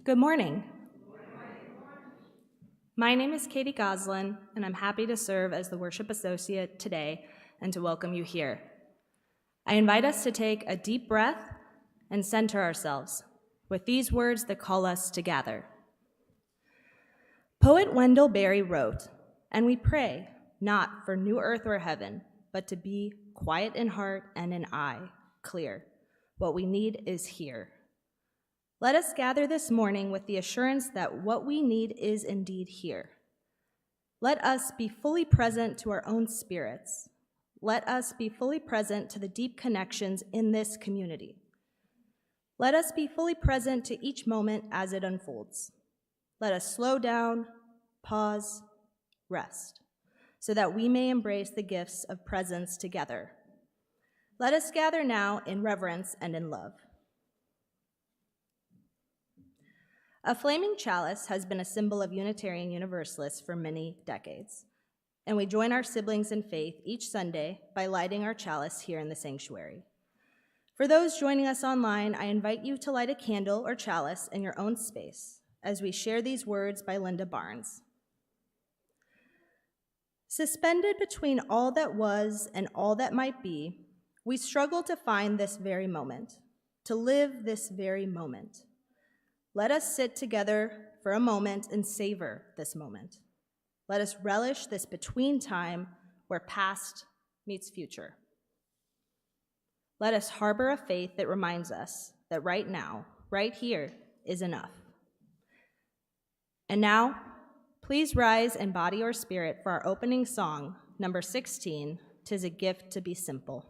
Good morning. My name is Katie Goslin, and I'm happy to serve as the worship associate today and to welcome you here. I invite us to take a deep breath and center ourselves with these words that call us to gather. Poet Wendell Berry wrote, "And we pray, not for new earth or heaven, but to be quiet in heart and in eye, clear. What we need is here." Let us gather this morning with the assurance that what we need is indeed here. Let us be fully present to our own spirits. Let us be fully present to the deep connections in this community. Let us be fully present to each moment as it unfolds. Let us slow down, pause, rest, so that we may embrace the gifts of presence together. Let us gather now in reverence and in love. A flaming chalice has been a symbol of Unitarian Universalists for many decades, and we join our siblings in faith each Sunday by lighting our chalice here in the sanctuary. For those joining us online, I invite you to light a candle or chalice in your own space as we share these words by Linda Barnes. Suspended between all that was and all that might be, we struggle to find this very moment, to live this very moment. Let us sit together for a moment and savor this moment. Let us relish this between time where past meets future. Let us harbor a faith that reminds us that right now, right here, is enough. And now, please rise in body or spirit for our opening song, number 16, "'Tis a Gift to Be Simple."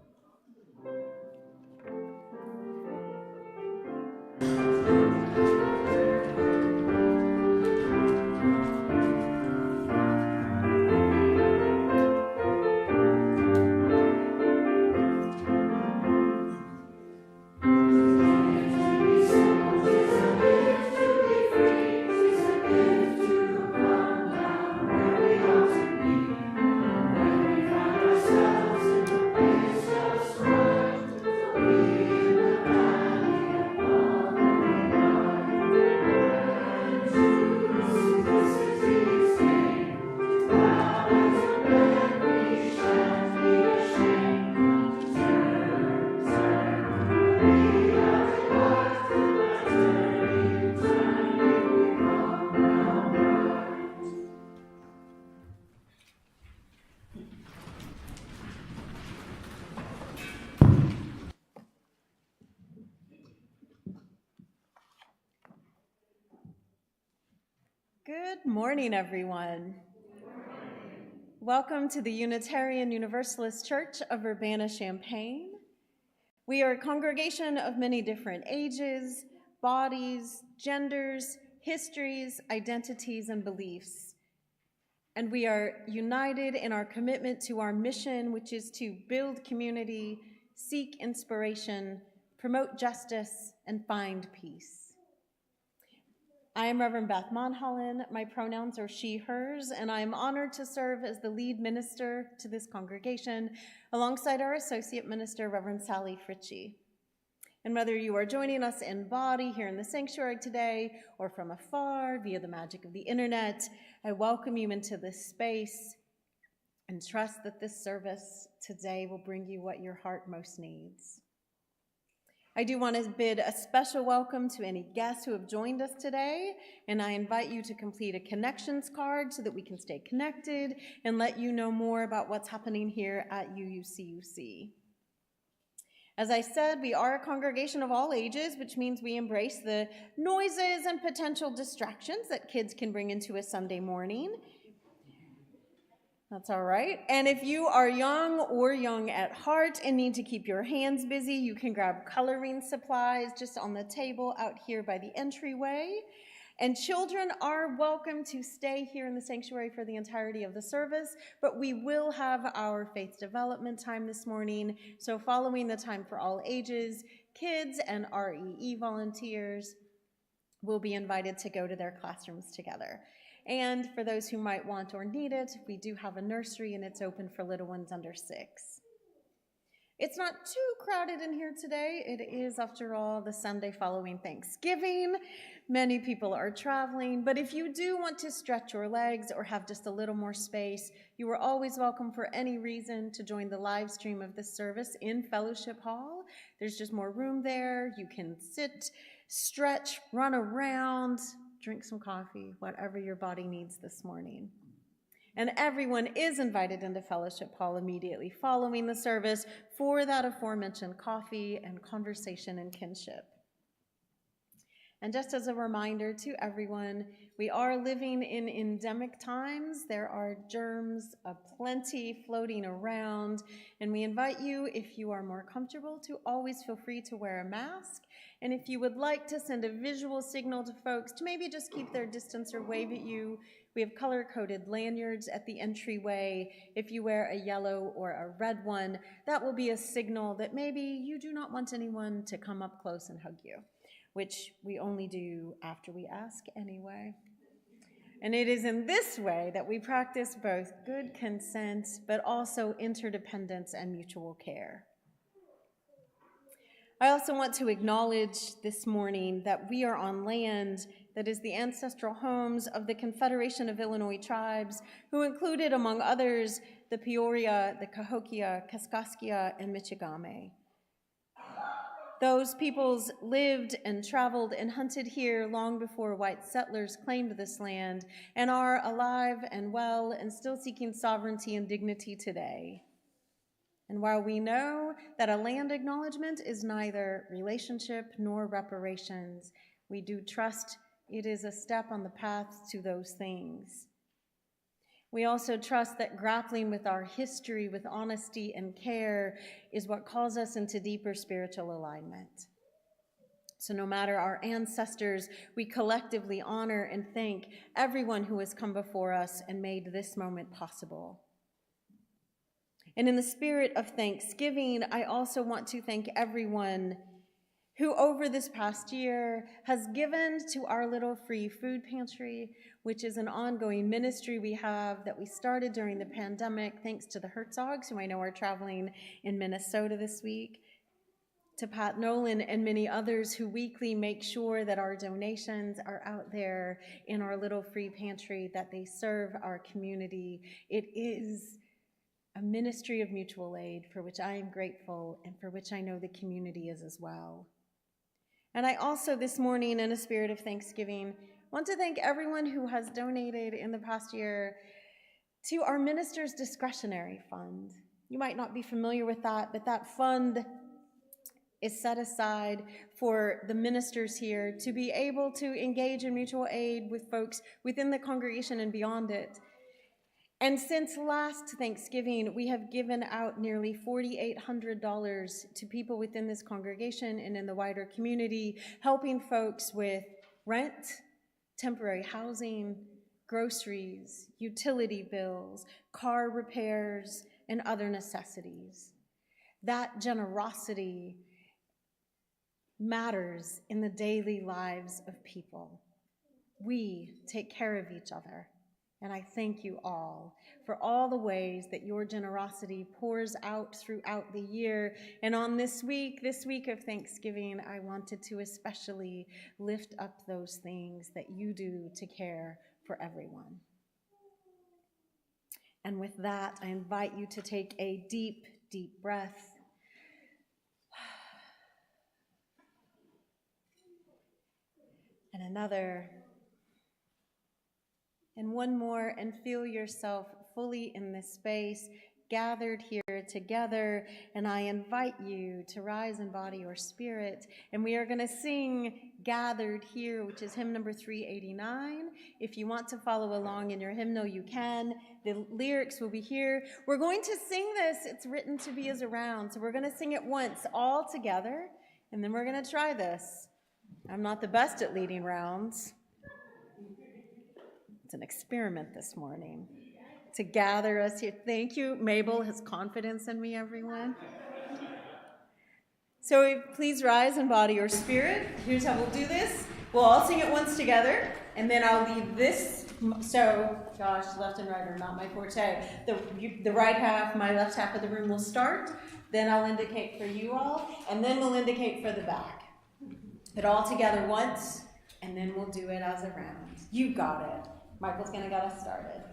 Good morning, everyone. Welcome to the Unitarian Universalist Church of Urbana-Champaign. We are a congregation of many different ages, bodies, genders, histories, identities, and beliefs. And we are united in our commitment to our mission, which is to build community, seek inspiration, promote justice, and find peace. I am Reverend Beth Monholland. My pronouns are she, hers, and I am honored to serve as the lead minister to this congregation alongside our associate minister, Reverend Sally Fritchie. And whether you are joining us in body here in the sanctuary today or from afar via the magic of the internet, I welcome you into this space and trust that this service today will bring you what your heart most needs. I do want to bid a special welcome to any guests who have joined us today, and I invite you to complete a connections card so that we can stay connected and let you know more about what's happening here at UUCUC. As I said, we are a congregation of all ages, which means we embrace the noises and potential distractions that kids can bring into a Sunday morning. That's all right. And if you are young or young at heart and need to keep your hands busy, you can grab coloring supplies just on the table out here by the entryway. And children are welcome to stay here in the sanctuary for the entirety of the service, but we will have our faith development time this morning. So following the time for all ages, kids and REE volunteers will be invited to go to their classrooms together. And for those who might want or need it, we do have a nursery and it's open for little ones under 6. It's not too crowded in here today. It is, after all, the Sunday following Thanksgiving. Many people are traveling, but if you do want to stretch your legs or have just a little more space, you are always welcome for any reason to join the live stream of this service in Fellowship Hall. There's just more room there. You can sit, stretch, run around, drink some coffee, whatever your body needs this morning. And everyone is invited into Fellowship Hall immediately following the service for that aforementioned coffee and conversation and kinship. And just as a reminder to everyone, we are living in endemic times. There are germs aplenty floating around, and we invite you, if you are more comfortable, to always feel free to wear a mask. And if you would like to send a visual signal to folks to maybe just keep their distance or wave at you, we have color-coded lanyards at the entryway. If you wear a yellow or a red one, that will be a signal that maybe you do not want anyone to come up close and hug you, which we only do after we ask anyway. And it is in this way that we practice both good consent, but also interdependence and mutual care. I also want to acknowledge this morning that we are on land that is the ancestral homes of the Confederation of Illinois Tribes, who included, among others, the Peoria, the Cahokia, Kaskaskia, and Michigame. Those peoples lived and traveled and hunted here long before white settlers claimed this land and are alive and well and still seeking sovereignty and dignity today. And while we know that a land acknowledgement is neither relationship nor reparations, we do trust it is a step on the path to those things. We also trust that grappling with our history with honesty and care is what calls us into deeper spiritual alignment. So no matter our ancestors, we collectively honor and thank everyone who has come before us and made this moment possible. And in the spirit of Thanksgiving, I also want to thank everyone who over this past year has given to our little free food pantry, which is an ongoing ministry we have that we started during the pandemic, thanks to the Herzogs, who I know are traveling in Minnesota this week, to Pat Nolan and many others who weekly make sure that our donations are out there in our little free pantry, that they serve our community. It is a ministry of mutual aid for which I am grateful and for which I know the community is as well. And I also this morning, in a spirit of Thanksgiving, want to thank everyone who has donated in the past year to our Minister's Discretionary Fund. You might not be familiar with that, but that fund is set aside for the ministers here to be able to engage in mutual aid with folks within the congregation and beyond it. And since last Thanksgiving, we have given out nearly $4,800 to people within this congregation and in the wider community, helping folks with rent, temporary housing, groceries, utility bills, car repairs, and other necessities. That generosity matters in the daily lives of people. We take care of each other. And I thank you all for all the ways that your generosity pours out throughout the year. And on this week of Thanksgiving, I wanted to especially lift up those things that you do to care for everyone. And with that, I invite you to take a deep, deep breath. And another. And one more, and feel yourself fully in this space, gathered here together. And I invite you to rise in body or spirit. And we are going to sing Gathered Here, which is hymn number 389. If you want to follow along in your hymnal, you can. The lyrics will be here. We're going to sing this. It's written to be as a round. So we're going to sing it once all together. And then we're going to try this. I'm not the best at leading rounds. It's an experiment this morning to gather us here. Thank you. Mabel has confidence in me, everyone. So please rise in body or spirit. Here's how we'll do this. We'll all sing it once together, and then I'll lead this So, gosh, left and right are not my forte. The right half, my left half of the room will start, then I'll indicate for you all, and then we'll indicate for the back. Put all together once, and then we'll do it as a round. You got it. Michael's gonna get us started.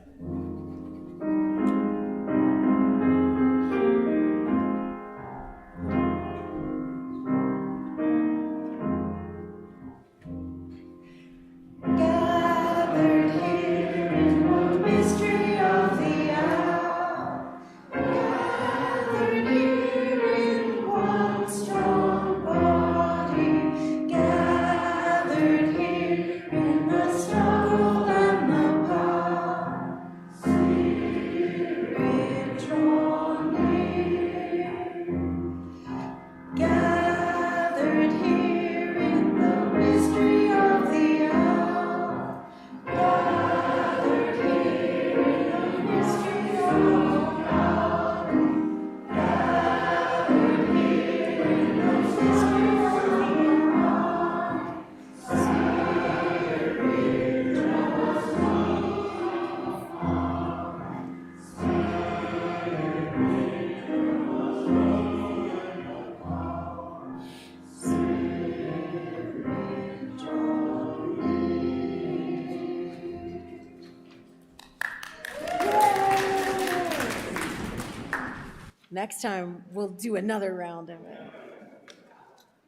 Next time, we'll do another round of it.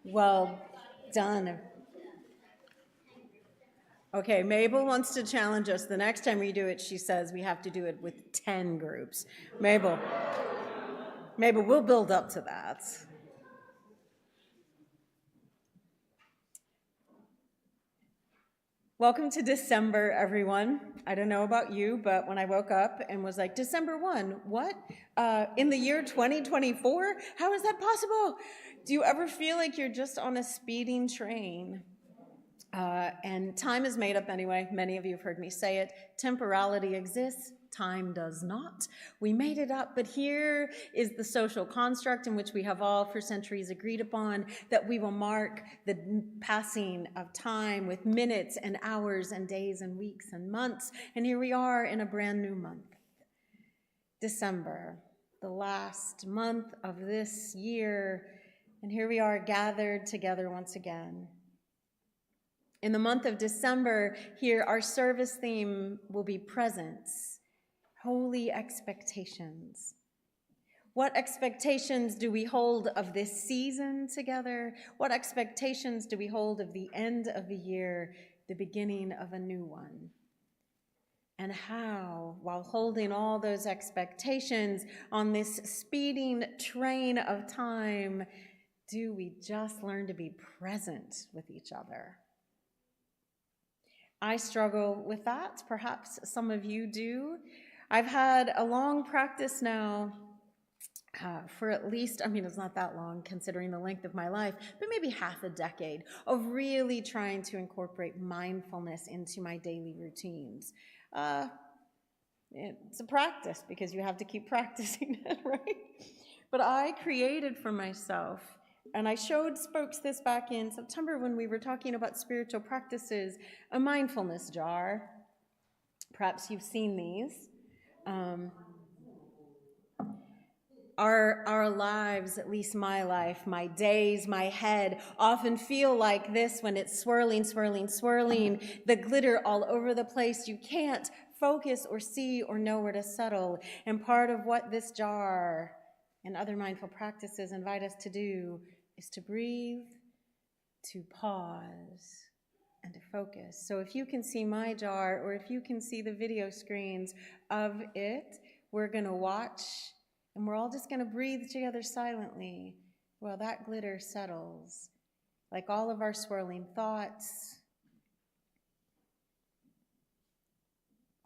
Well done. Okay, Mabel wants to challenge us. The next time we do it, she says we have to do it with 10 groups. Mabel, we'll build up to that. Welcome to December, everyone. I don't know about you, but when I woke up and was like, December 1, what? In the year 2024? How is that possible? Do you ever feel like you're just on a speeding train? And time is made up anyway. Many of you have heard me say it. Temporality exists. Time does not. We made it up, but here is the social construct in which we have all for centuries agreed upon, that we will mark the passing of time with minutes and hours and days and weeks and months. And here we are in a brand new month, December, the last month of this year. And here we are gathered together once again. In the month of December, here our service theme will be presence. Holy expectations. What expectations do we hold of this season together? What expectations do we hold of the end of the year, the beginning of a new one? And how, while holding all those expectations on this speeding train of time, do we just learn to be present with each other? I struggle with that. Perhaps some of you do. I've had a long practice now for at least, it's not that long considering the length of my life, but maybe half a decade of really trying to incorporate mindfulness into my daily routines. It's a practice because you have to keep practicing it, right? But I created for myself, and I showed folks this back in September when we were talking about spiritual practices, a mindfulness jar. Perhaps you've seen these. Our lives, at least my life, my days, my head, often feel like this when it's swirling, swirling, swirling, the glitter all over the place. You can't focus or see or know where to settle. And part of what this jar and other mindful practices invite us to do is to breathe, to pause, and to focus. So if you can see my jar, or if you can see the video screens of it, we're going to watch, and we're all just going to breathe together silently while that glitter settles, like all of our swirling thoughts,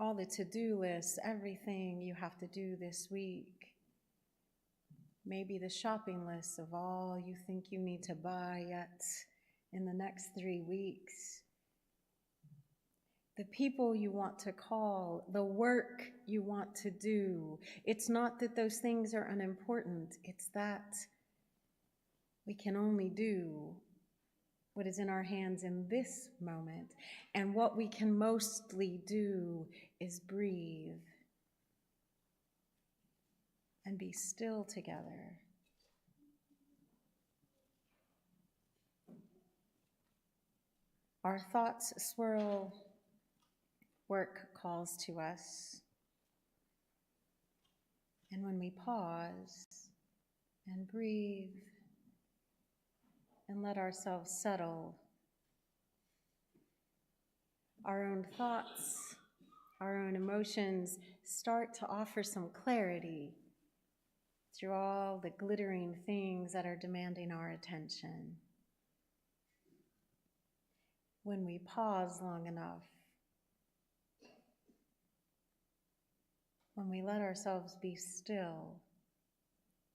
all the to-do lists, everything you have to do this week. Maybe the shopping list of all you think you need to buy yet in the next 3 weeks. The people you want to call, the work you want to do. It's not that those things are unimportant. It's that we can only do what is in our hands in this moment. And what we can mostly do is breathe and be still together. Our thoughts swirl, work calls to us. And when we pause and breathe and let ourselves settle, our own thoughts, our own emotions start to offer some clarity through all the glittering things that are demanding our attention. When we pause long enough, when we let ourselves be still,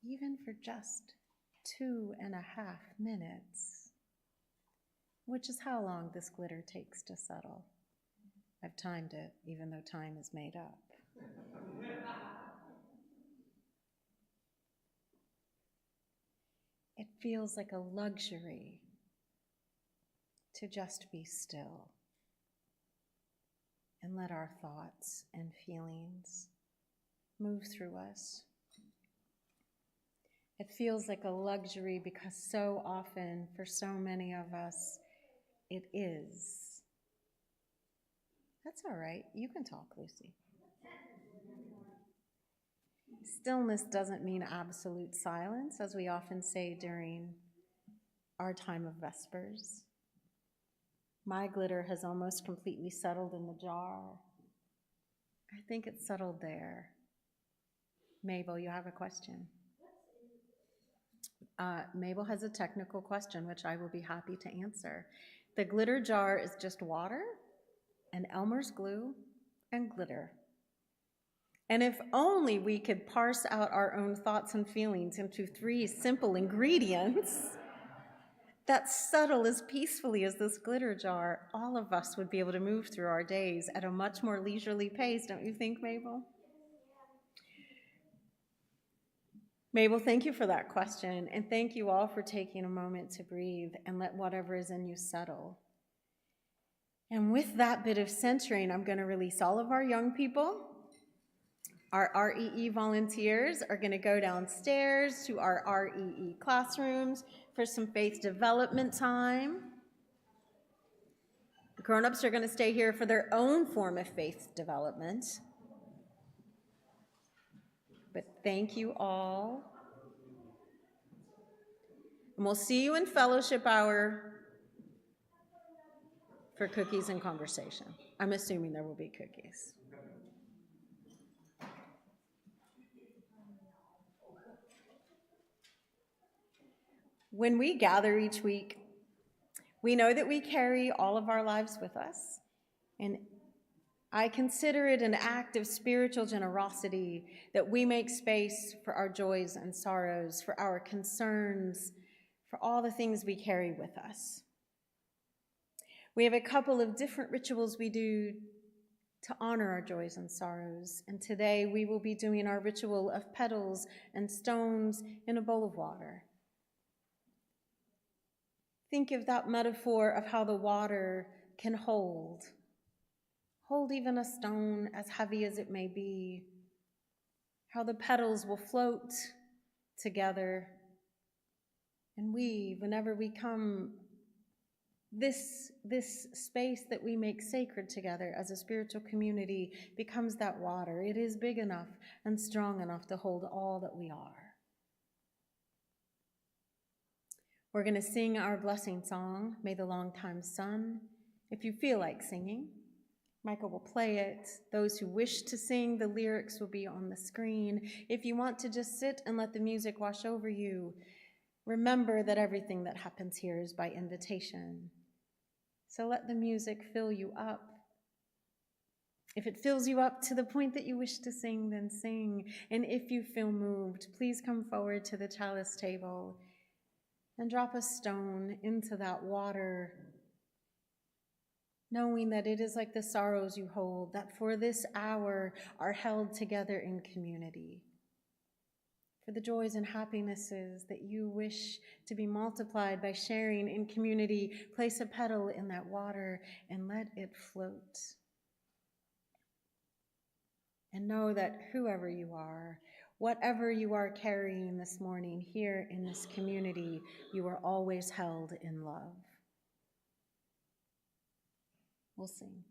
even for just 2.5 minutes, which is how long this glitter takes to settle. I've timed it, even though time is made up. It feels like a luxury to just be still and let our thoughts and feelings move through us. It feels like a luxury because so often, for so many of us, it is. That's all right. You can talk, Lucy. Stillness doesn't mean absolute silence, as we often say during our time of Vespers. My glitter has almost completely settled in the jar. I think it's settled there. Mabel, you have a question? Mabel has a technical question, which I will be happy to answer. The glitter jar is just water and Elmer's glue and glitter. And if only we could parse out our own thoughts and feelings into 3 simple ingredients that settle as peacefully as this glitter jar, all of us would be able to move through our days at a much more leisurely pace, don't you think, Mabel? Mabel, thank you for that question, and thank you all for taking a moment to breathe and let whatever is in you settle. And with that bit of centering, I'm going to release all of our young people. Our REE volunteers are going to go downstairs to our REE classrooms for some faith development time. The grown-ups are going to stay here for their own form of faith development. But thank you all. And we'll see you in fellowship hour for cookies and conversation. I'm assuming there will be cookies. When we gather each week, we know that we carry all of our lives with us, and I consider it an act of spiritual generosity that we make space for our joys and sorrows, for our concerns, for all the things we carry with us. We have a couple of different rituals we do to honor our joys and sorrows, and today we will be doing our ritual of petals and stones in a bowl of water. Think of that metaphor of how the water can hold even a stone as heavy as it may be, how the petals will float together, and whenever we come, this space that we make sacred together as a spiritual community becomes that water. It is big enough and strong enough to hold all that we are. We're going to sing our blessing song, May the Longtime Sun. If you feel like singing, Michael will play it. Those who wish to sing, the lyrics will be on the screen. If you want to just sit and let the music wash over you, remember that everything that happens here is by invitation. So let the music fill you up. If it fills you up to the point that you wish to sing, then sing. And if you feel moved, please come forward to the chalice table and drop a stone into that water, knowing that it is like the sorrows you hold, that for this hour are held together in community. for the joys and happinesses that you wish to be multiplied by sharing in community. Place a petal in that water and let it float. And know that whoever you are, whatever you are carrying this morning here in this community, you are always held in love. We'll sing.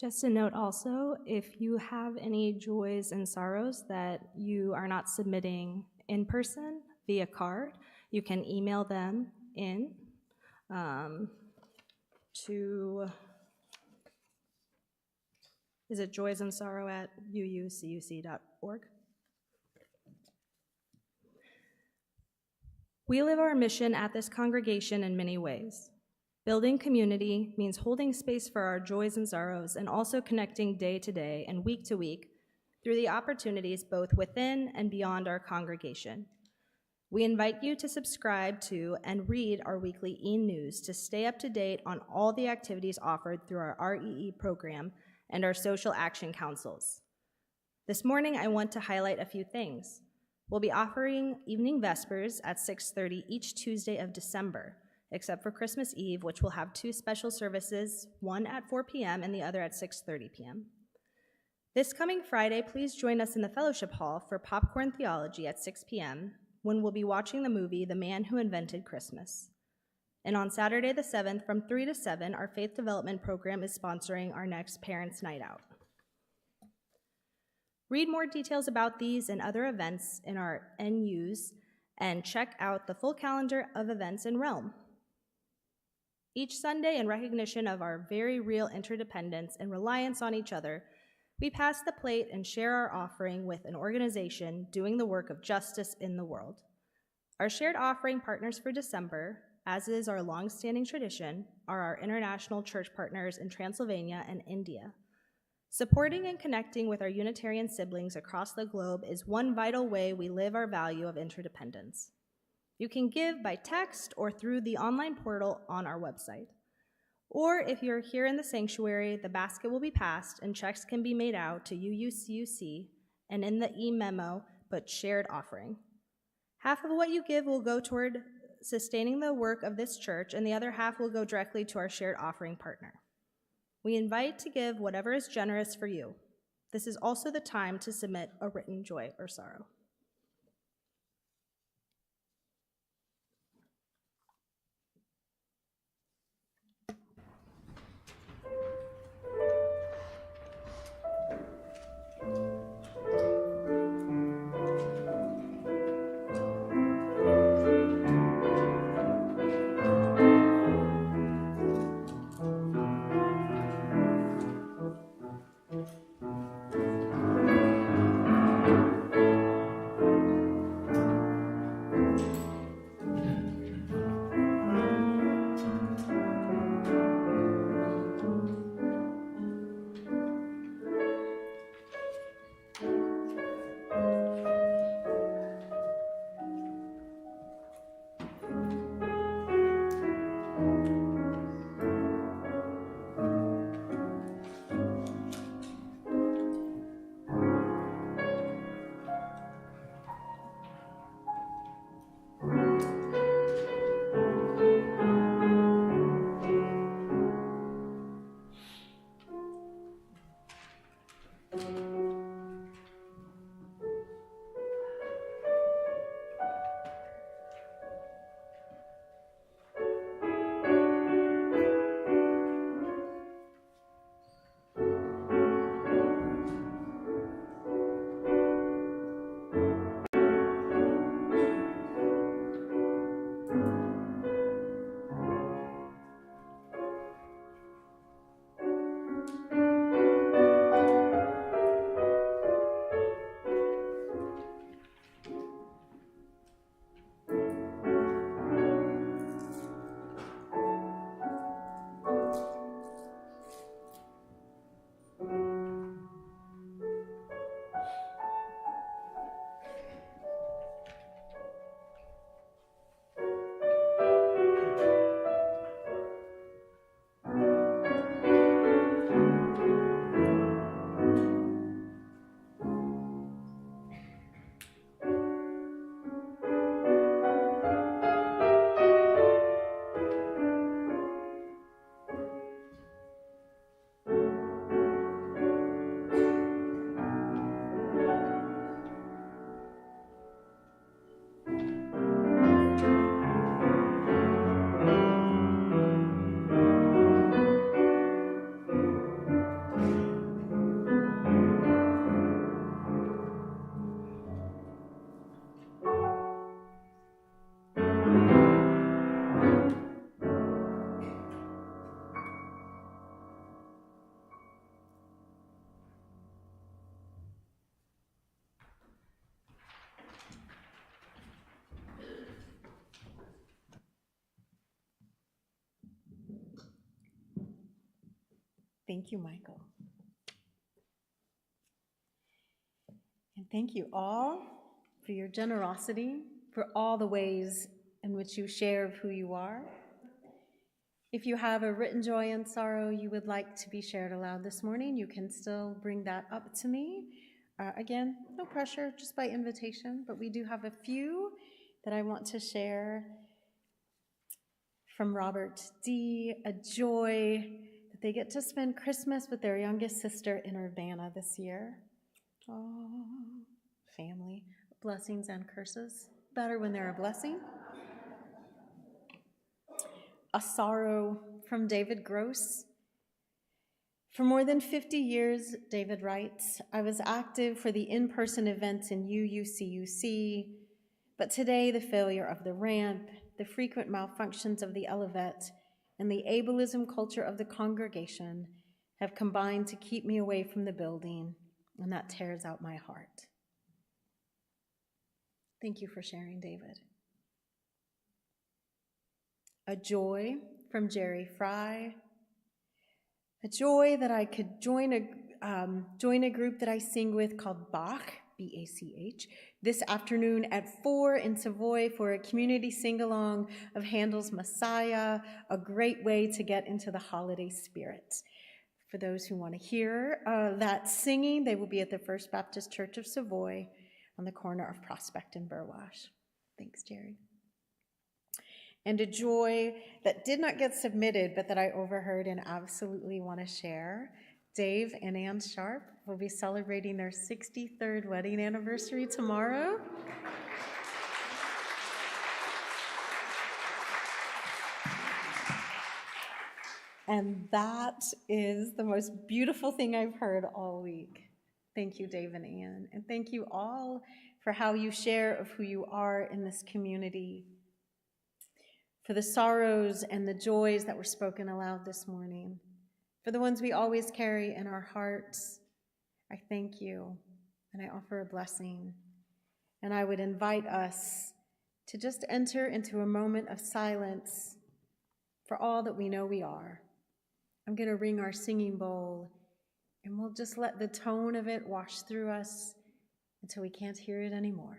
Just a note also, if you have any joys and sorrows that you are not submitting in person via card, you can email them in to, is it joysandsorrow@uucuc.org? We live our mission at this congregation in many ways. Building community means holding space for our joys and sorrows and also connecting day to day and week to week through the opportunities both within and beyond our congregation. We invite you to subscribe to and read our weekly e-news to stay up to date on all the activities offered through our REE program and our social action councils. This morning, I want to highlight a few things. We'll be offering evening vespers at 6:30 each Tuesday of December, except for Christmas Eve, which will have two special services, one at 4 p.m. and the other at 6:30 p.m. This coming Friday, please join us in the Fellowship Hall for Popcorn Theology at 6 p.m., when we'll be watching the movie The Man Who Invented Christmas. And on Saturday the 7th, from 3 to 7, our Faith Development Program is sponsoring our next Parents' Night Out. Read more details about these and other events in our NUs and check out the full calendar of events in Realm. Each Sunday, in recognition of our very real interdependence and reliance on each other, We pass the plate and share our offering with an organization doing the work of justice in the world. Our shared offering partners for December, as is our long-standing tradition, are our international church partners in Transylvania and India. Supporting and connecting with our Unitarian siblings across the globe is one vital way we live our value of interdependence. You can give by text or through the online portal on our website. Or if you're here in the sanctuary, the basket will be passed and checks can be made out to UUCUC and in the e-memo, but shared offering. Half of what you give will go toward sustaining the work of this church, and the other half will go directly to our shared offering partner. We invite to give whatever is generous for you. This is also the time to submit a written joy or sorrow. Thank you, Michael. And thank you all for your generosity, for all the ways in which you share of who you are. If you have a written joy and sorrow you would like to be shared aloud this morning, you can still bring that up to me. Again, no pressure, just by invitation, but we do have a few that I want to share. From Robert D., a joy that they get to spend Christmas with their youngest sister in Urbana this year. Oh, family, blessings and curses. Better when they're a blessing. A sorrow from David Gross. For more than 50 years, David writes, I was active for the in-person events in UUCUC, but today the failure of the ramp, the frequent malfunctions of the Olivet, and the ableism culture of the congregation have combined to keep me away from the building, and that tears out my heart. Thank you for sharing, David. A joy from Jerry Fry. A joy that I could join a group that I sing with called Bach, B-A-C-H, this afternoon at 4 in Savoy for a community sing-along of Handel's Messiah, a great way to get into the holiday spirit. For those who want to hear that singing, they will be at the First Baptist Church of Savoy on the corner of Prospect and Burwash. Thanks, Jerry. And a joy that did not get submitted, but that I overheard and absolutely want to share. Dave and Ann Sharp will be celebrating their 63rd wedding anniversary tomorrow. And that is the most beautiful thing I've heard all week. Thank you, Dave and Ann. And thank you all for how you share of who you are in this community, for the sorrows and the joys that were spoken aloud this morning, for the ones we always carry in our hearts. I thank you, and I offer a blessing. And I would invite us to just enter into a moment of silence for all that we know we are. I'm going to ring our singing bowl, and we'll just let the tone of it wash through us until we can't hear it anymore.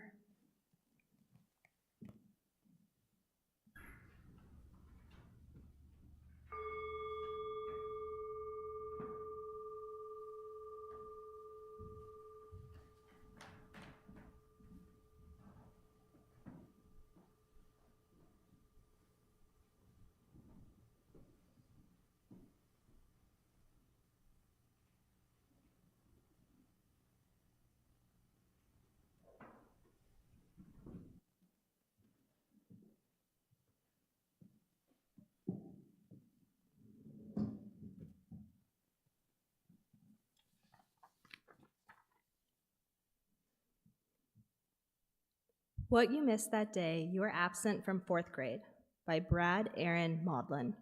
What You Missed That Day You Were Absent from Fourth Grade by Brad Aaron Maudlin.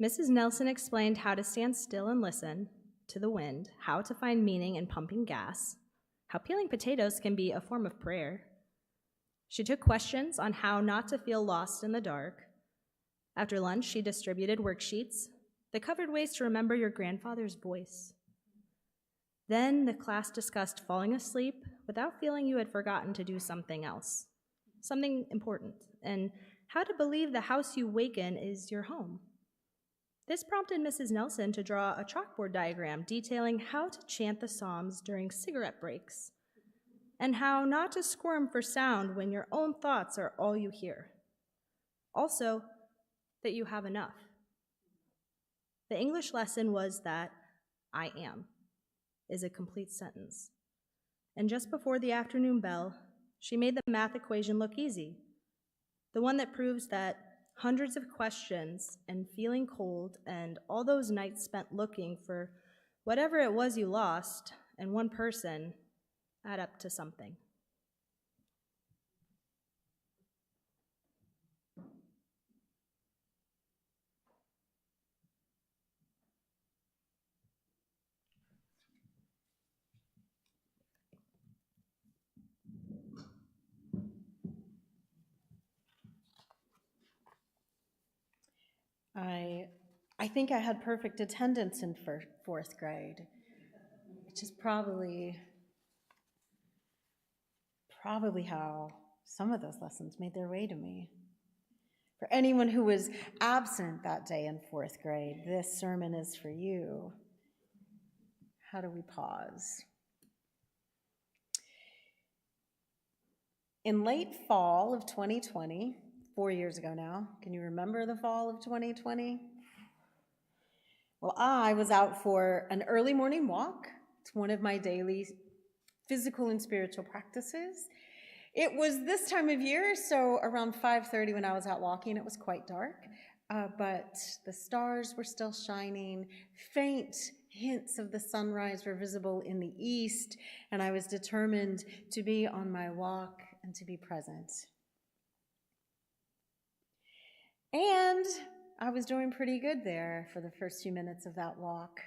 Mrs. Nelson explained how to stand still and listen to the wind, how to find meaning in pumping gas, how peeling potatoes can be a form of prayer. She took questions on how not to feel lost in the dark. After lunch, she distributed worksheets that covered ways to remember your grandfather's voice. Then the class discussed falling asleep without feeling you had forgotten to do something else, something important, and how to believe the house you wake in is your home. This prompted Mrs. Nelson to draw a chalkboard diagram detailing how to chant the Psalms during cigarette breaks, and how not to squirm for sound when your own thoughts are all you hear. Also, that you have enough. The English lesson was that I am is a complete sentence. And just before the afternoon bell, she made the math equation look easy, the one that proves that hundreds of questions and feeling cold and all those nights spent looking for whatever it was you lost and one person add up to something. I think I had perfect attendance in fourth grade, which is probably how some of those lessons made their way to me. For anyone who was absent that day in fourth grade, this sermon is for you. How do we pause? In late fall of 2020, 4 years ago now, can you remember the fall of 2020? Well, I was out for an early morning walk. It's one of my daily physical and spiritual practices. It was this time of year, so around 5:30 when I was out walking, it was quite dark, but the stars were still shining. Faint hints of the sunrise were visible in the east, and I was determined to be on my walk and to be present. And I was doing pretty good there for the first few minutes of that walk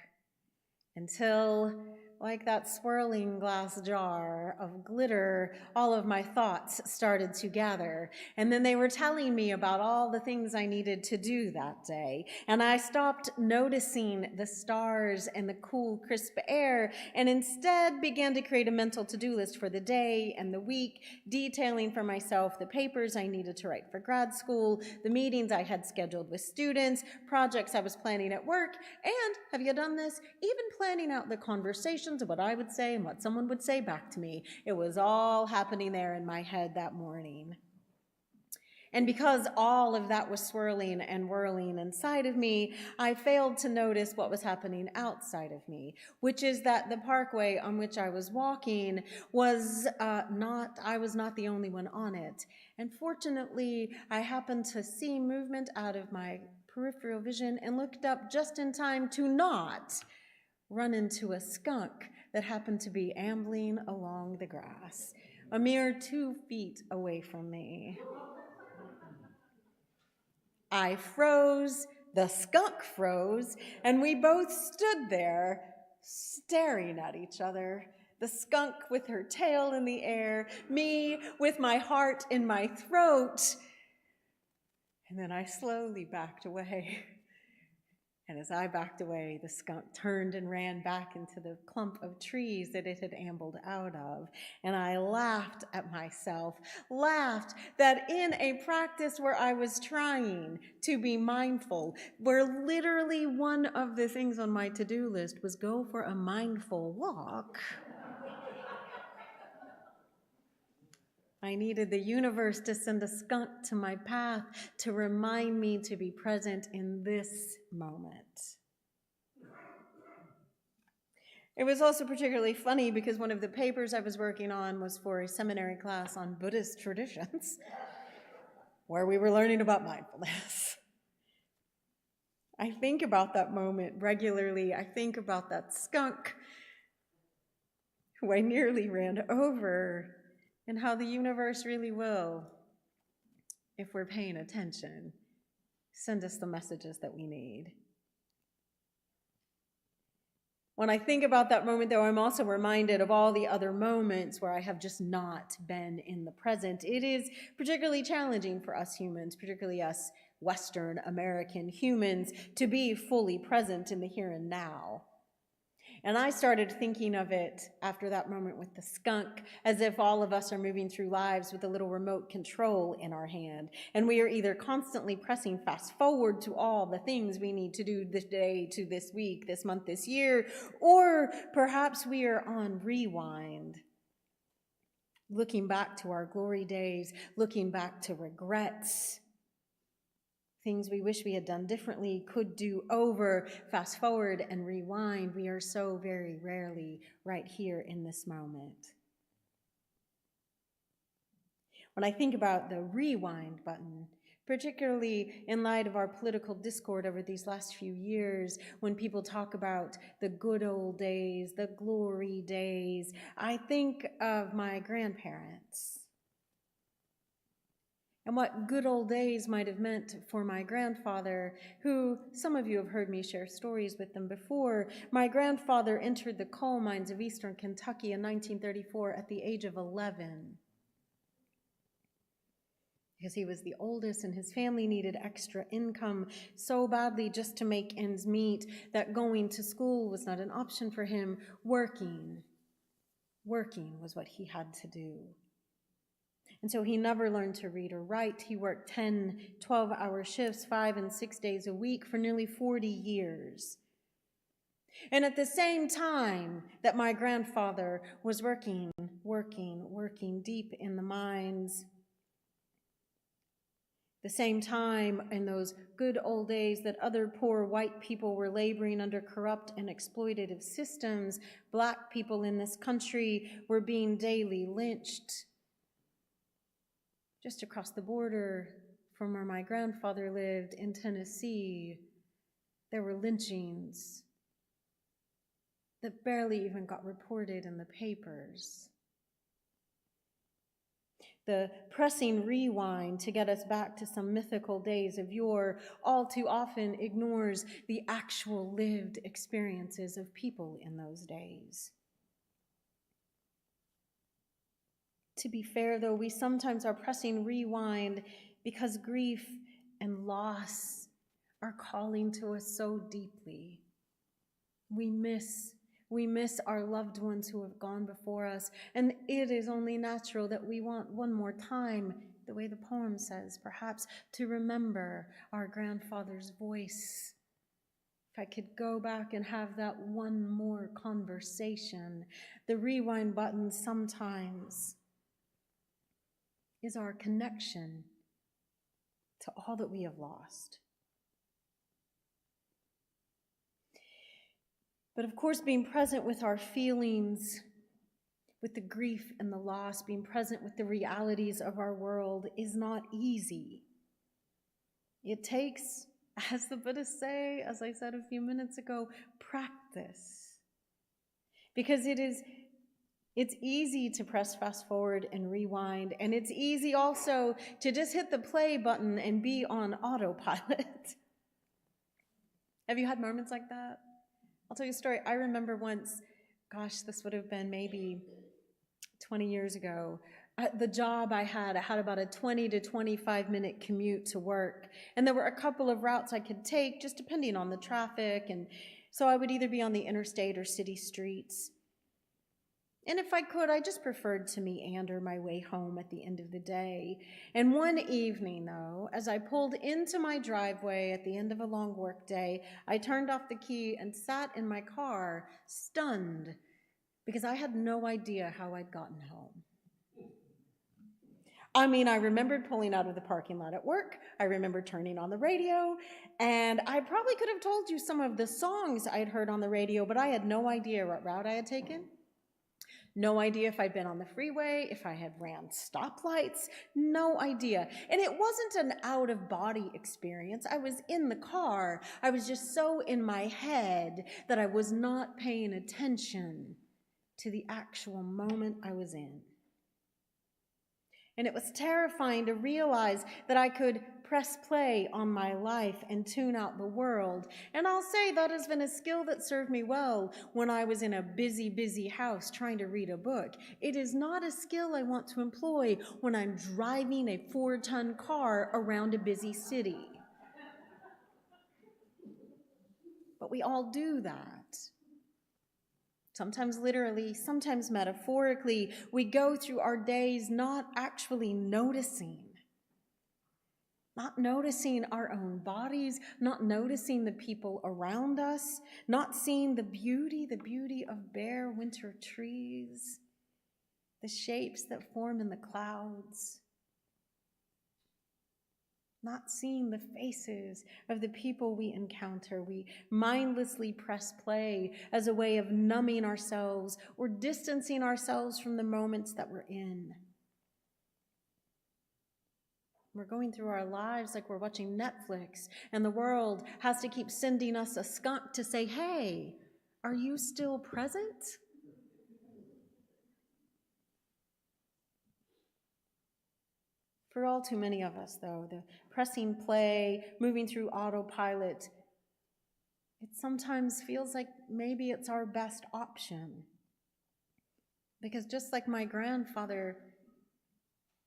until, like that swirling glass jar of glitter, all of my thoughts started to gather. And then they were telling me about all the things I needed to do that day. And I stopped noticing the stars and the cool, crisp air, and instead began to create a mental to-do list for the day and the week, detailing for myself the papers I needed to write for grad school, the meetings I had scheduled with students, projects I was planning at work, and, have you done this? Even planning out the conversations of what I would say and what someone would say back to me. It was all happening there in my head that morning. And because all of that was swirling and whirling inside of me, I failed to notice what was happening outside of me, which is that the parkway on which I was walking was I was not the only one on it. And fortunately, I happened to see movement out of my peripheral vision and looked up just in time to not run into a skunk that happened to be ambling along the grass, a mere 2 feet away from me. I froze, the skunk froze, and we both stood there staring at each other. The skunk with her tail in the air, me with my heart in my throat. And then I slowly backed away. And as I backed away, the skunk turned and ran back into the clump of trees that it had ambled out of. And I laughed at myself, laughed that in a practice where I was trying to be mindful, where literally one of the things on my to-do list was go for a mindful walk, I needed the universe to send a skunk to my path to remind me to be present in this moment. It was also particularly funny because one of the papers I was working on was for a seminary class on Buddhist traditions, where we were learning about mindfulness. I think about that moment regularly. I think about that skunk who I nearly ran over, and how the universe really will, if we're paying attention, send us the messages that we need. When I think about that moment, though, I'm also reminded of all the other moments where I have just not been in the present. It is particularly challenging for us humans, particularly us Western American humans, to be fully present in the here and now. And I started thinking of it after that moment with the skunk, as if all of us are moving through lives with a little remote control in our hand. And we are either constantly pressing fast forward to all the things we need to do this day, to this week, this month, this year, or perhaps we are on rewind, looking back to our glory days, looking back to regrets, things we wish we had done differently, could do over, fast forward and rewind. We are so very rarely right here in this moment. When I think about the rewind button, particularly in light of our political discord over these last few years, when people talk about the good old days, the glory days, I think of my grandparents and what good old days might have meant for my grandfather, who, some of you have heard me share stories with them before. My grandfather entered the coal mines of eastern Kentucky in 1934 at the age of 11. Because he was the oldest and his family needed extra income so badly just to make ends meet that going to school was not an option for him. Working was what he had to do. And so he never learned to read or write. He worked 10, 12-hour shifts, 5 and 6 days a week for nearly 40 years. And at the same time that my grandfather was working deep in the mines, the same time in those good old days that other poor white people were laboring under corrupt and exploitative systems, Black people in this country were being daily lynched. Just across the border from where my grandfather lived in Tennessee, there were lynchings that barely even got reported in the papers. the pressing rewind to get us back to some mythical days of yore all too often ignores the actual lived experiences of people in those days. To be fair, though, we sometimes are pressing rewind because grief and loss are calling to us so deeply. We miss our loved ones who have gone before us, and it is only natural that we want one more time, the way the poem says, perhaps, to remember our grandfather's voice. If I could go back and have that one more conversation, the rewind button sometimes is our connection to all that we have lost. But of course, being present with our feelings, with the grief and the loss, being present with the realities of our world is not easy. It takes, as the Buddhists say, as I said a few minutes ago, practice. Because it's easy to press fast forward and rewind, and it's easy also to just hit the play button and be on autopilot. Have you had moments like that? I'll tell you a story. I remember once, this would have been maybe 20 years ago. The job I had about a 20 to 25 minute commute to work. And there were a couple of routes I could take, just depending on the traffic. And so I would either be on the interstate or city streets. And if I could, I just preferred to meander my way home at the end of the day. And one evening, though, as I pulled into my driveway at the end of a long work day, I turned off the key and sat in my car, stunned, because I had no idea how I'd gotten home. I remembered pulling out of the parking lot at work. I remember turning on the radio, and I probably could have told you some of the songs I'd heard on the radio, but I had no idea what route I had taken. No idea if I'd been on the freeway, if I had ran stoplights, no idea. And it wasn't an out-of-body experience. I was in the car. I was just so in my head that I was not paying attention to the actual moment I was in. And it was terrifying to realize that I could press play on my life and tune out the world. And I'll say that has been a skill that served me well when I was in a busy, busy house trying to read a book. It is not a skill I want to employ when I'm driving a 4-ton car around a busy city. But we all do that. Sometimes literally, sometimes metaphorically, we go through our days not actually noticing. Not noticing our own bodies, not noticing the people around us, not seeing the beauty of bare winter trees, the shapes that form in the clouds. Not seeing the faces of the people we encounter. We mindlessly press play as a way of numbing ourselves or distancing ourselves from the moments that we're in. We're going through our lives like we're watching Netflix, and the world has to keep sending us a skunk to say, hey, are you still present? For all too many of us, though, the pressing play, moving through autopilot, it sometimes feels like maybe it's our best option. Because just like my grandfather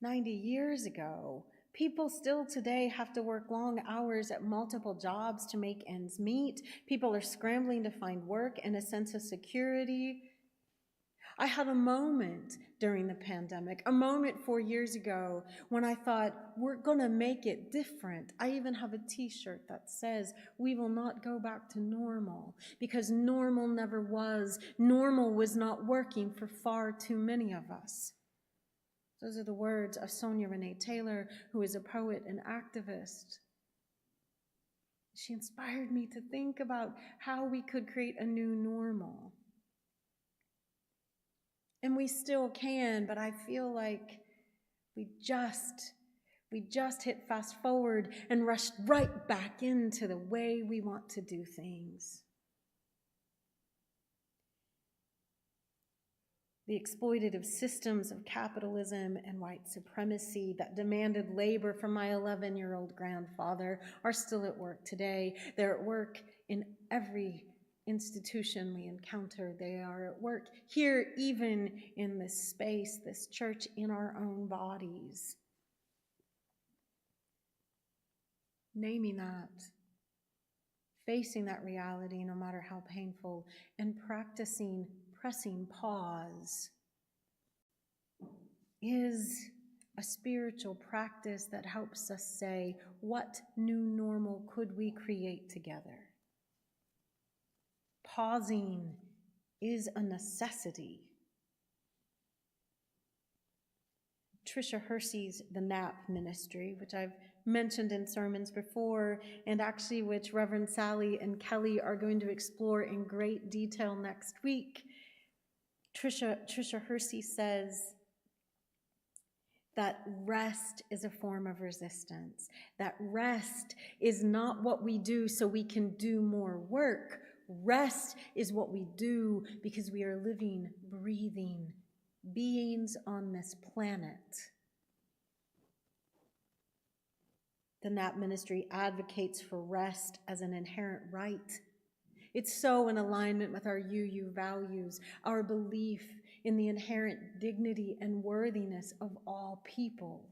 90 years ago, people still today have to work long hours at multiple jobs to make ends meet. People are scrambling to find work and a sense of security. I had a moment during the pandemic, a moment 4 years ago when I thought, we're going to make it different. I even have a t-shirt that says, we will not go back to normal, because normal never was. Normal was not working for far too many of us. Those are the words of Sonia Renee Taylor, who is a poet and activist. She inspired me to think about how we could create a new normal. And we still can, but I feel like we just hit fast forward and rushed right back into the way we want to do things. The exploitative systems of capitalism and white supremacy that demanded labor from my 11-year-old grandfather are still at work today. They're at work in every institution we encounter. They are at work here, even in this space, this church, in our own bodies. Naming that, facing that reality, no matter how painful, and practicing pressing pause is a spiritual practice that helps us say, what new normal could we create together? Pausing is a necessity. Tricia Hersey's The Nap Ministry, which I've mentioned in sermons before, and actually which Reverend Sally and Kelly are going to explore in great detail next week. Tricia Hersey says that rest is a form of resistance, that rest is not what we do so we can do more work. Rest is what we do because we are living, breathing beings on this planet. The Nap Ministry advocates for rest as an inherent right. It's so in alignment with our UU values, our belief in the inherent dignity and worthiness of all people.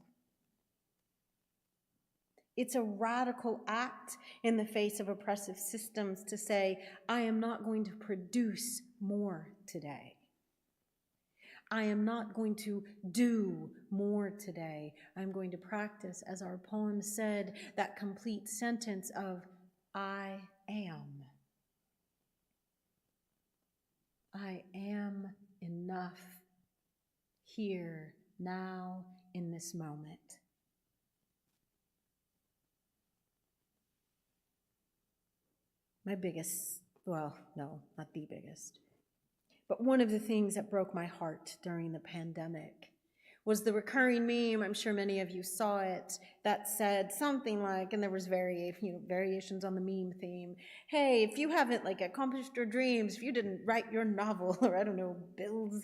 It's a radical act in the face of oppressive systems to say, I am not going to produce more today. I am not going to do more today. I'm going to practice, as our poem said, that complete sentence of, I am. I am enough here, now, in this moment. My biggest, well, no, not the biggest, but one of the things that broke my heart during the pandemic was the recurring meme, I'm sure many of you saw it, that said something like, and there was variations on the meme theme, hey, if you haven't accomplished your dreams, if you didn't write your novel, or I don't know, build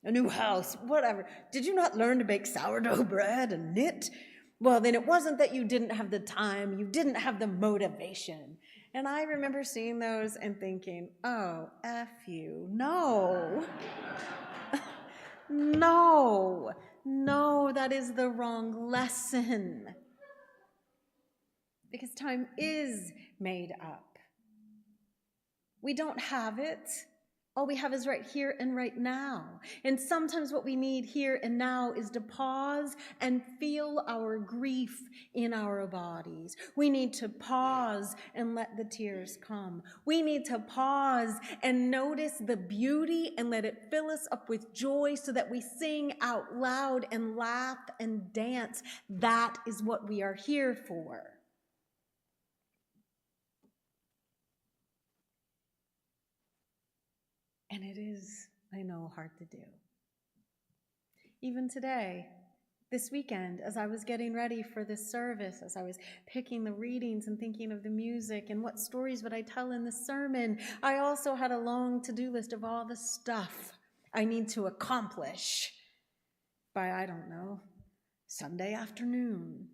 a new house, whatever, did you not learn to bake sourdough bread and knit? Well, then it wasn't that you didn't have the time, you didn't have the motivation. And I remember seeing those and thinking, oh, F you, no. No, that is the wrong lesson. Because time is made up. We don't have it. All we have is right here and right now. And sometimes what we need here and now is to pause and feel our grief in our bodies. We need to pause and let the tears come. We need to pause and notice the beauty and let it fill us up with joy so that we sing out loud and laugh and dance. That is what we are here for. And it is, I know, hard to do. Even today, this weekend, as I was getting ready for this service, as I was picking the readings and thinking of the music and what stories would I tell in the sermon, I also had a long to-do list of all the stuff I need to accomplish by, I don't know, Sunday afternoon.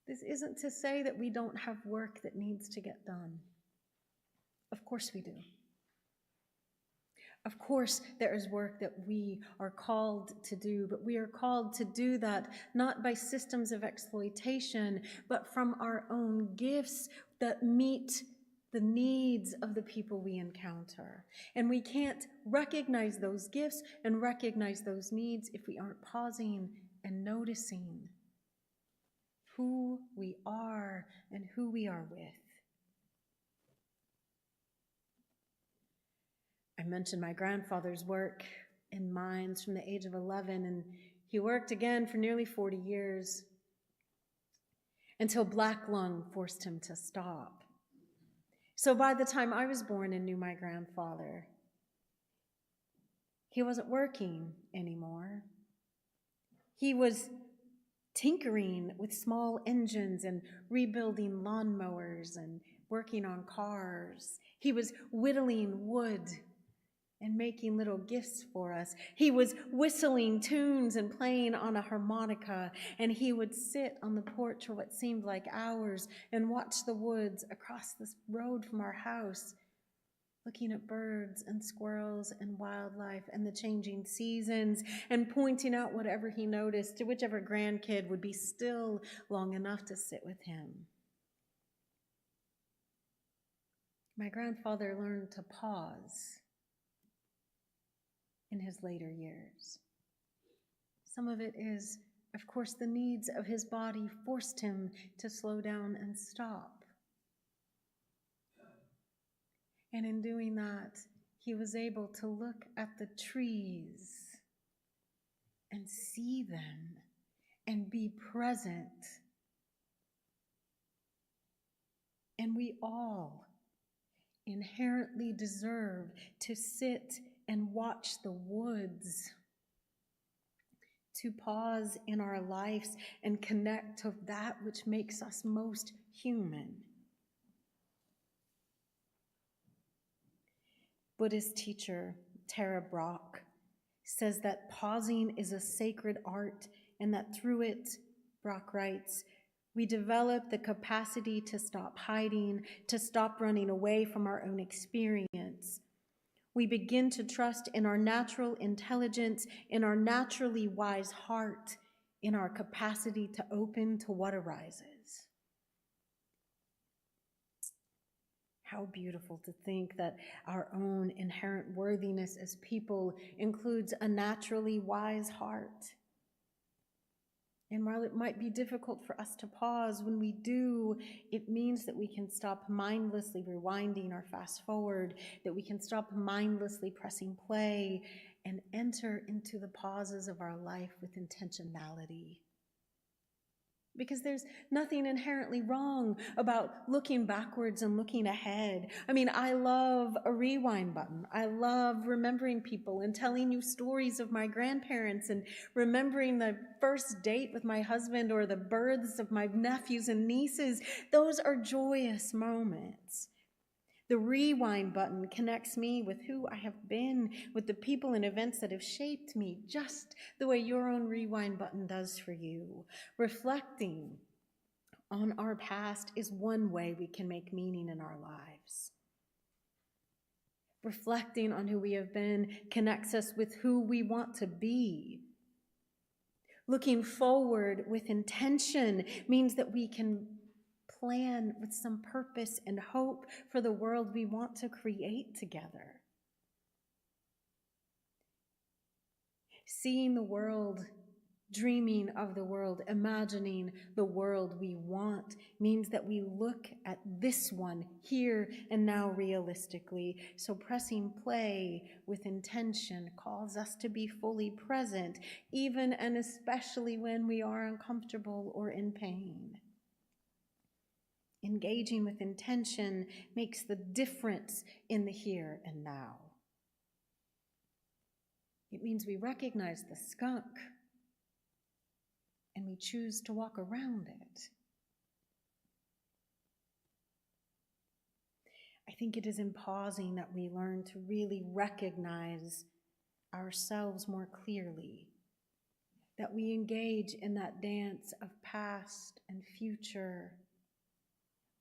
This isn't to say that we don't have work that needs to get done. Of course we do. Of course, there is work that we are called to do, but we are called to do that not by systems of exploitation, but from our own gifts that meet the needs of the people we encounter. And we can't recognize those gifts and recognize those needs if we aren't pausing and noticing who we are and who we are with. I mentioned my grandfather's work in mines from the age of 11, and he worked again for nearly 40 years until black lung forced him to stop. So by the time I was born and knew my grandfather, he wasn't working anymore. He was tinkering with small engines and rebuilding lawnmowers and working on cars. He was whittling wood and making little gifts for us. He was whistling tunes and playing on a harmonica, and he would sit on the porch for what seemed like hours and watch the woods across this road from our house, looking at birds and squirrels and wildlife and the changing seasons and pointing out whatever he noticed to whichever grandkid would be still long enough to sit with him. My grandfather learned to pause in his later years. Some of it is, of course, the needs of his body forced him to slow down and stop. And in doing that, he was able to look at the trees and see them and be present. And we all inherently deserve to sit and watch the woods, to pause in our lives and connect to that which makes us most human. Buddhist teacher Tara Brach says that pausing is a sacred art and that through it, Brach writes, we develop the capacity to stop hiding, to stop running away from our own experience. We begin to trust in our natural intelligence, in our naturally wise heart, in our capacity to open to what arises. How beautiful to think that our own inherent worthiness as people includes a naturally wise heart. And while it might be difficult for us to pause, when we do, it means that we can stop mindlessly rewinding or fast forward, that we can stop mindlessly pressing play and enter into the pauses of our life with intentionality. Because there's nothing inherently wrong about looking backwards and looking ahead. I mean, I love a rewind button. I love remembering people and telling you stories of my grandparents and remembering the first date with my husband or the births of my nephews and nieces. Those are joyous moments. The rewind button connects me with who I have been, with the people and events that have shaped me, just the way your own rewind button does for you. Reflecting on our past is one way we can make meaning in our lives. Reflecting on who we have been connects us with who we want to be. Looking forward with intention means that we can plan with some purpose and hope for the world we want to create together. Seeing the world, dreaming of the world, imagining the world we want means that we look at this one here and now realistically. So pressing play with intention calls us to be fully present, even and especially when we are uncomfortable or in pain. Engaging with intention makes the difference in the here and now. It means we recognize the skunk and we choose to walk around it. I think it is in pausing that we learn to really recognize ourselves more clearly, that we engage in that dance of past and future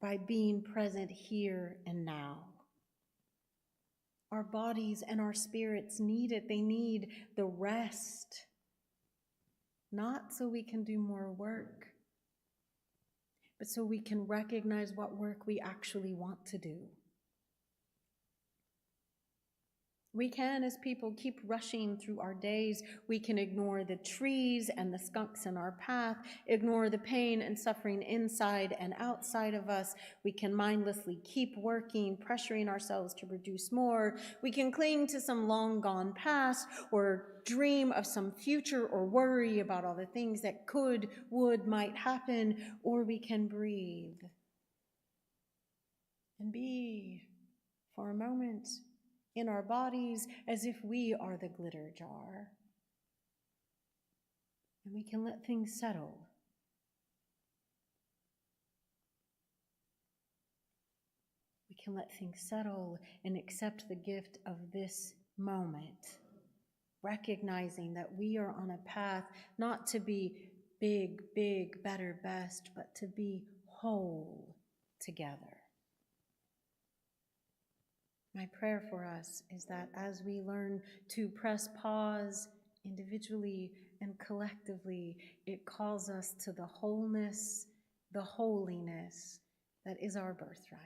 by being present here and now. Our bodies and our spirits need it. They need the rest, not so we can do more work, but so we can recognize what work we actually want to do. We can, as people, keep rushing through our days. We can ignore the trees and the skunks in our path, ignore the pain and suffering inside and outside of us. We can mindlessly keep working, pressuring ourselves to produce more. We can cling to some long gone past or dream of some future or worry about all the things that could, would, might happen, or we can breathe and be for a moment in our bodies as if we are the glitter jar. And we can let things settle. We can let things settle and accept the gift of this moment, recognizing that we are on a path not to be big, big, better, best, but to be whole together. My prayer for us is that as we learn to press pause individually and collectively, it calls us to the wholeness, the holiness that is our birthright.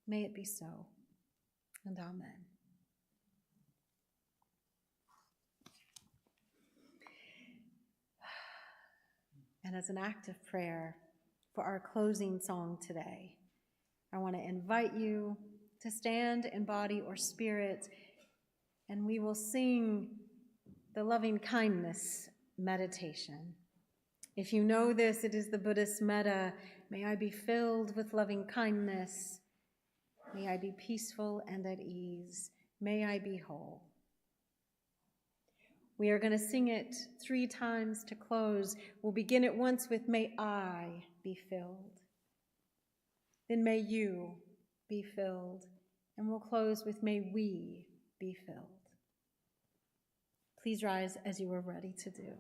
May it be so, and amen. And as an act of prayer for our closing song today, I want to invite you to stand in body or spirit, and we will sing the loving kindness meditation. If you know this, it is the Buddhist metta, may I be filled with loving kindness, may I be peaceful and at ease, may I be whole. We are going to sing it 3 times to close. We'll begin it once with may I be filled. Then may you be filled. And we'll close with may we be filled. Please rise as you are ready to do.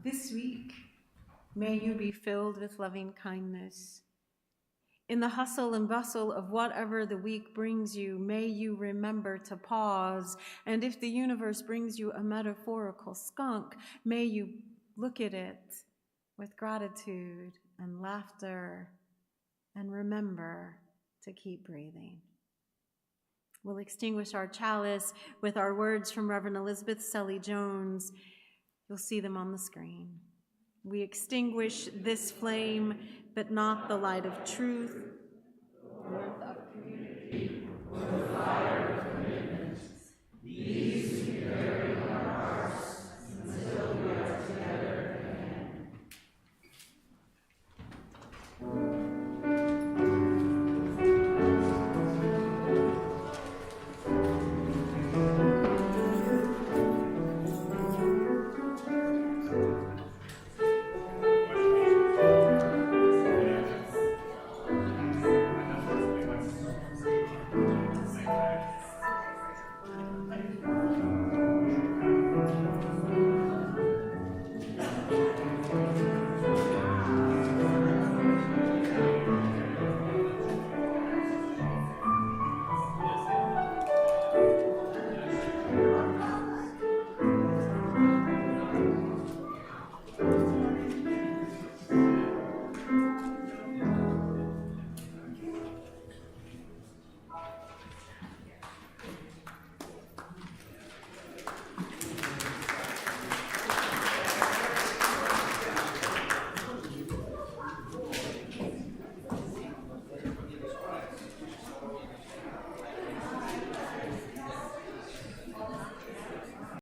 This week, may you be filled with loving kindness. In the hustle and bustle of whatever the week brings you, may you remember to pause. And if the universe brings you a metaphorical skunk, may you look at it with gratitude and laughter and remember to keep breathing. We'll extinguish our chalice with our words from Reverend Elizabeth Sully Jones. You'll see them on the screen. We extinguish this flame, but not the light of truth, warmth of community,